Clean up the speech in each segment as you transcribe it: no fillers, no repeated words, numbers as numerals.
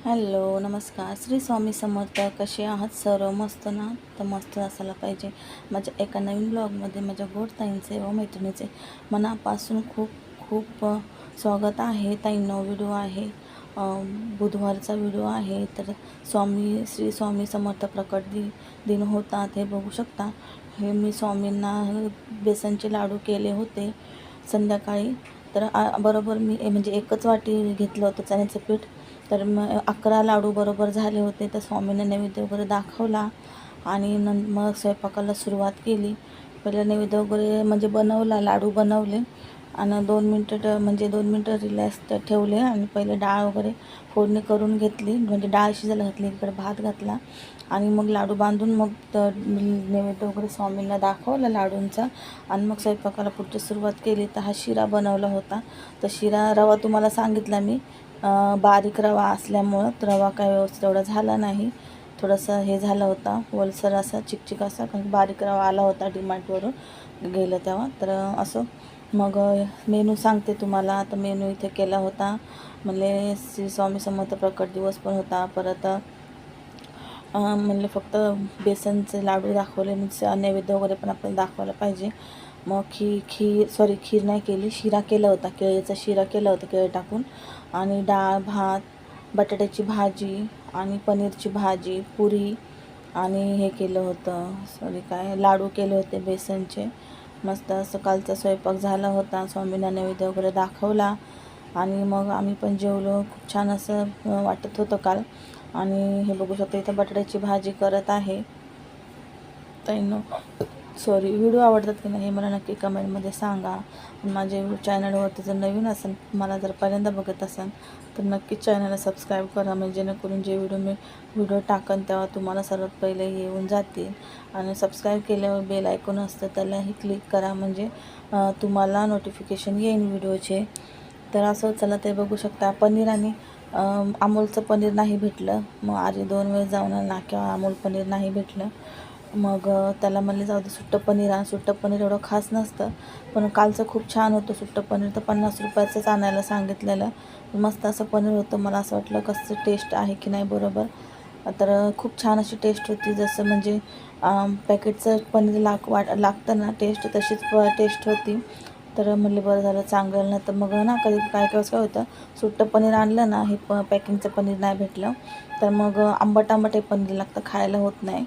Hello नमस्कार. श्री स्वामी समर्थ. कसे आहात सर्व? मस्त ना? तर मस्त असायला पाहिजे. माझ्या एका नवीन ब्लॉगमध्ये माझ्या गोड ताईंचे व मैत्रिणीचे मनापासून खूप खूप स्वागत आहे. ताईंनो व्हिडिओ आहे, बुधवारचा व्हिडिओ आहे. तर श्री स्वामी समर्थ प्रकट दिन होता, ते बघू शकता. हे मी स्वामींना बेसनचे लाडू केले होते संध्याकाळी. तर बरोबर मी म्हणजे एकच वाटी घेतलं होतं चण्याचं पीठ. तर मग 11 लाडू बरोबर झाले होते. तर स्वामींना नैवेद्य वगैरे दाखवला आणि मग स्वयंपाकाला सुरुवात केली. पहिलं नैवेद्य वगैरे म्हणजे बनवला, लाडू बनवले आणि 2 मिनटं रिलॅक्स ठेवले आणि पहिले डाळ वगैरे फोडणी करून घेतली, म्हणजे डाळ शिजायला घातली, इकडे भात घातला आणि मग लाडू बांधून मग नैवेद्य वगैरे स्वामींना दाखवला लाडूंचा आणि मग स्वयंपाकाला पुढची सुरुवात केली. तर हा शिरा बनवला होता. तर शिरा रवा तुम्हाला सांगितला मी, बारीक रवा असल्यामुळं रवा काय व्यवस्थित एवढा झाला नाही, थोडंसं हे झाला होता, ओलसर असा चिकचिक असा, कारण बारीक रवा आला होता डिमार्टवरून गेलं तेव्हा. तर असं मग मेनू सांगते तुम्हाला. तर मेनू इथे केला होता, म्हणजे श्री स्वामी समर्थ प्रकट दिवस पण होता. परत म्हणले फक्त बेसनचे लाडू दाखवले, म्हणजे नैवेद्य वगैरे पण आपल्याला दाखवायला पाहिजे. मग खीर नाही केली, शिरा केला होता, केळीचा शिरा केला होता केळी टाकून. आणि डाळ, भात, बटाट्याची भाजी आणि पनीरची भाजी, पुरी आणि हे केलं होतं, लाडू केले होते बेसनचे. मस्त असं कालचा स्वयंपाक झाला होता. स्वामींना नैवेद्य वगैरे दाखवला आणि मग आम्ही पण जेवलो. खूप छान असं वाटत होतं काल. आणि हे बघू शकता, इथं बटाट्याची भाजी करत आहे. व्हिडिओ आवडतात की नाही हे मला नक्की कमेंटमध्ये सांगा. माझ्या चॅनलवरती जर नवीन असेल, मला जर पहिल्यांदा बघत असाल तर नक्कीच चॅनलला सबस्क्राईब करा, म्हणजे जेणेकरून जे व्हिडिओ टाकन तेव्हा तुम्हाला सर्वात पहिले येऊन जातील. आणि सबस्क्राईब केल्यावर बेल आयकॉन असतं, त्यालाही क्लिक करा, म्हणजे तुम्हाला नोटिफिकेशन येईन व्हिडिओचे. तर असं चला, ते बघू शकता. पनीर आणि अमूलचं पनीर नाही भेटलं. मग आधी 2 वेळेस जाऊन आला किंवा अमूल पनीर नाही भेटलं. मग त्याला म्हणले जाऊ दे सुट्टं पनीर आण. सुट्टं पनीर एवढं खास नसतं, पण कालचं खूप छान होतं सुट्टं पनीर. तर 50 रुपयाचंच आणायला सांगितलेलं. मस्त असं पनीर होतं. मला असं वाटलं कसं टेस्ट आहे की नाही बरोबर. तर खूप छान अशी टेस्ट होती, जसं म्हणजे पॅकेटचं पनीर लागतं ना टेस्ट, तशीच टेस्ट होती. तर म्हणले बरं झालं, चांगलं ना. तर मग ना कधी काय होतं, सुट्टं पनीर आणलं ना, हे पॅकिंगचं पनीर नाही भेटलं तर मग आंबट हे पनीर लागतं, खायला होत नाही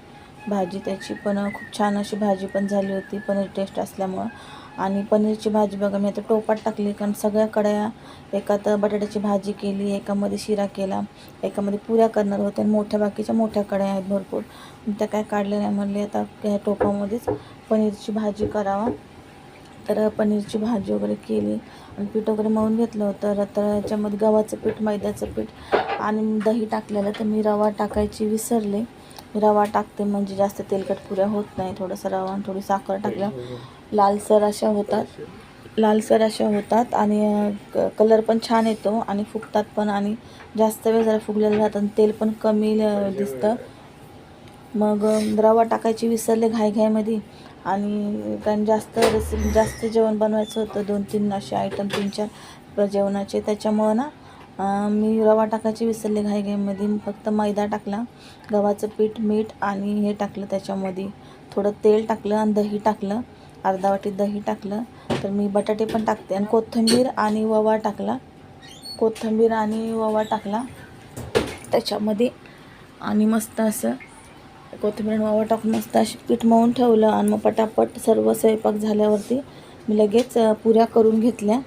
भाजी त्याची. पण खूप छान अशी भाजी पण झाली होती पनीर टेस्ट असल्यामुळं. आणि पनीरची भाजी बघा मी आता टोपात टाकली, कारण सगळ्या कड्या, एकात बटाट्याची भाजी केली, एकामध्ये शिरा केला, एकामध्ये पुऱ्या करणार होत्या आणि बाकीच्या मोठ्या कड्या आहेत भरपूर, त्या काय काढल्या नाही. म्हणले आता ह्या टोपामध्येच पनीरची भाजी करावा. तर पनीरची भाजी वगैरे केली आणि पीठ वगैरे मळून घेतलं होतं. तर याच्यामध्ये गव्हाचं पीठ, मैद्याचं पीठ आणि दही टाकलेलं. तर मी रवा टाकायची विसरले. रवा टाकते म्हणजे जास्त तेलकट पुऱ्या होत नाही. थोडासा रवा आणि थोडी साखर टाकल्या लालसर अशा होतात आणि कलर पण छान येतो आणि फुगतात पण, आणि जास्त वेळ जरा फुगलेलं राहतं आणि तेल पण कमी दिसतं. मग रवा टाकायची विसरले घाईमध्ये. आणि कारण जास्त जेवण बनवायचं होतं, 2-3 असे आयटम, 3-4 जेवणाचे, त्याच्यामुळं ना मी रवा टाकायची विसरले घाईमध्ये. फक्त मैदा टाकला, गव्हाचं पीठ, मीठ आणि हे टाकलं, त्याच्यामध्ये थोडं तेल टाकलं आणि दही टाकलं, अर्धा वाटी दही टाकलं. तर मी बटाटे पण टाकते आणि कोथिंबीर आणि ओवा टाकला त्याच्यामध्ये. आणि मस्त असं कोथिंबीर आणि ओवा टाकून मस्त अशी पीठ मळून ठेवलं. आणि मग पटापट सर्व स्वयंपाक झाल्यावरती मी लगेच पुऱ्या करून घेतल्या.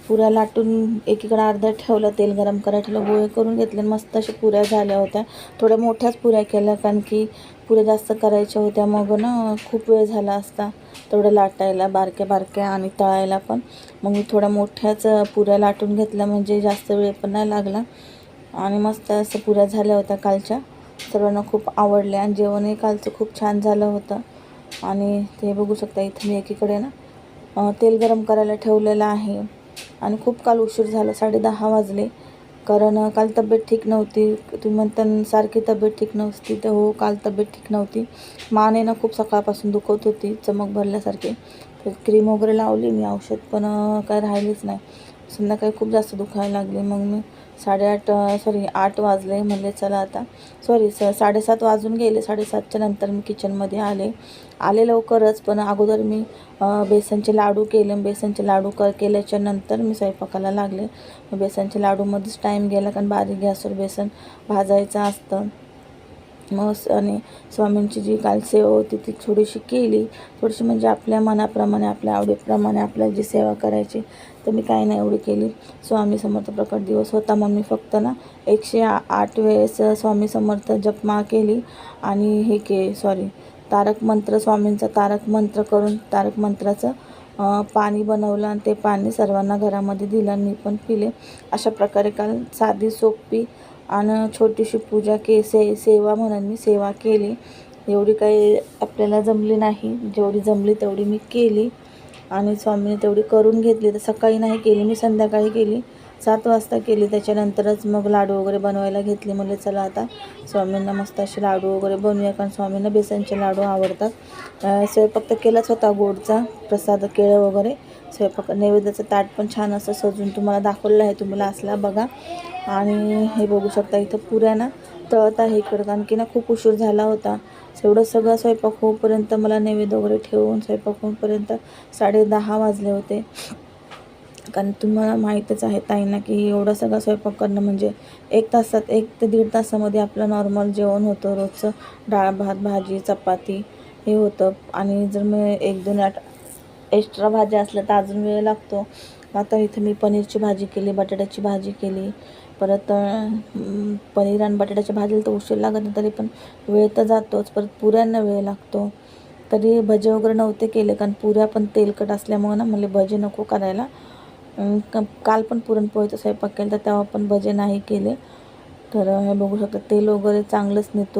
पुऱ्या लाटून एकीकडे अर्धा ठेवलं, तेल गरम करायला ठेवलं, गोळे करून घेतले. मस्त अशा पुऱ्या झाल्या होत्या. थोड्या मोठ्याच पुऱ्या केल्या, कारण की पुऱ्या जास्त करायच्या होत्या, मग ना खूप वेळ झाला असता तेवढं लाटायला, बारक्या आणि तळायला पण. मग मी थोड्या मोठ्याच पुऱ्या लाटून घेतल्या, म्हणजे जास्त वेळ पण नाही लागला. आणि मस्त असं पुऱ्या झाल्या होत्या कालच्या. सर्वांना खूप आवडल्या आणि जेवणही कालचं खूप छान झालं होतं. आणि ते बघू शकता, इथं मी एकीकडे ना तेल गरम करायला ठेवलेलं आहे. आणि खूप काल उशीर झाला, 10:30 वाजले, कारण काल तब्येत ठीक नव्हती. तुम्ही म्हणता सारखी तब्येत ठीक नसती, तर हो, काल तब्येत ठीक नव्हती. माने ना खूप सकाळपासून दुखत होती, चमक भरल्यासारखी. तर क्रीम वगैरे लावली मी, औषध, पण काय राहिलीच नाही. संध्याकाळी खूप जास्त दुखायला लागली. मग मी 8 वाजले. म्हणले चला आता 7:30 वाजून गेले. 7:30च्या नंतर मी किचनमध्ये आले लवकरच. पण अगोदर मी बेसनचे लाडू केले. बेसनचे लाडू केल्याच्या नंतर मी स्वयंपाकाला लागले. बेसनच्या लाडूमध्येच टाईम गेला, कारण बारीक गॅसवर बेसन भाजायचं असतं. मग आणि स्वामींची जी काल सेवा होती ती थोडीशी केली. थोडीशी म्हणजे आपल्या मनाप्रमाणे, आपल्या आवडीप्रमाणे आपल्याला जी सेवा करायची, तर मी काही नाही एवढी केली. स्वामी समर्थ प्रकट दिवस होता म्हणून मी फक्त ना 108 वेळेस स्वामी समर्थ जपमाळ केली. आणि तारक मंत्र, स्वामींचा तारक मंत्र करून तारक मंत्राचं पाणी बनवलं आणि ते पाणी सर्वांना घरामध्ये दिलं आणि मी पण पिले. अशा प्रकारे काल साधी सोपी आणि छोटीशी पूजा सेवा म्हणून मी सेवा केली. एवढी काही आपल्याला जमली नाही, जेवढी जमली तेवढी मी केली आणि स्वामीने तेवढी करून घेतली. तर सकाळी नाही केली मी, संध्याकाळी केली, 7 वाजता केली. त्याच्यानंतरच मग लाडू वगैरे बनवायला घेतली. म्हणले चला आता स्वामींना मस्त असे लाडू वगैरे बनवूया, कारण स्वामींना बेसनचे लाडू आवडतात. स्वयंपाक तर केलाच होता गोडचा, प्रसाद, केळं वगैरे. स्वयंपाक नैवेद्याचं ताट पण छान असं सजून तुम्हाला दाखवलं आहे, तुम्हाला असला बघा. आणि हे बघू शकता इथं पुऱ्या ना तळत आहे इकडं, कारण की ना खूप उशीर झाला होता. एवढं सगळं स्वयंपाक होईपर्यंत, मला नैवेद्य वगैरे ठेवून स्वयंपाक होईपर्यंत 10:30 वाजले होते. कारण तुम्हाला माहीतच आहे ताईंना की एवढं सगळं स्वयंपाक करणं म्हणजे 1 तासात, 1 ते 1.5 तासामध्ये आपलं नॉर्मल जेवण होतं. रोजचं डाळ भात भाजी चपाती हे होतं. आणि जर मी 1-2 एक्स्ट्रा भाज्या असल्या तर अजून वेळ लागतो. आता इथं मी पनीरची भाजी केली, बटाट्याची भाजी केली. परत पनीर आणि बटाट्याच्या भाजीला तर उशीर लागत नाही, तरी पण वेळ तर जातोच. परत पुऱ्यांना वेळ लागतो. तरी भजे वगैरे नव्हते केले, कारण पुऱ्या पण तेलकट असल्यामुळे ना मला भजे नको करायला. काल पण पुरणपोळीचा स्वयंपाक केला तर तेव्हा पण भजे नाही केले. तर हे बघू शकता तेल वगैरे चांगलंच निघतो.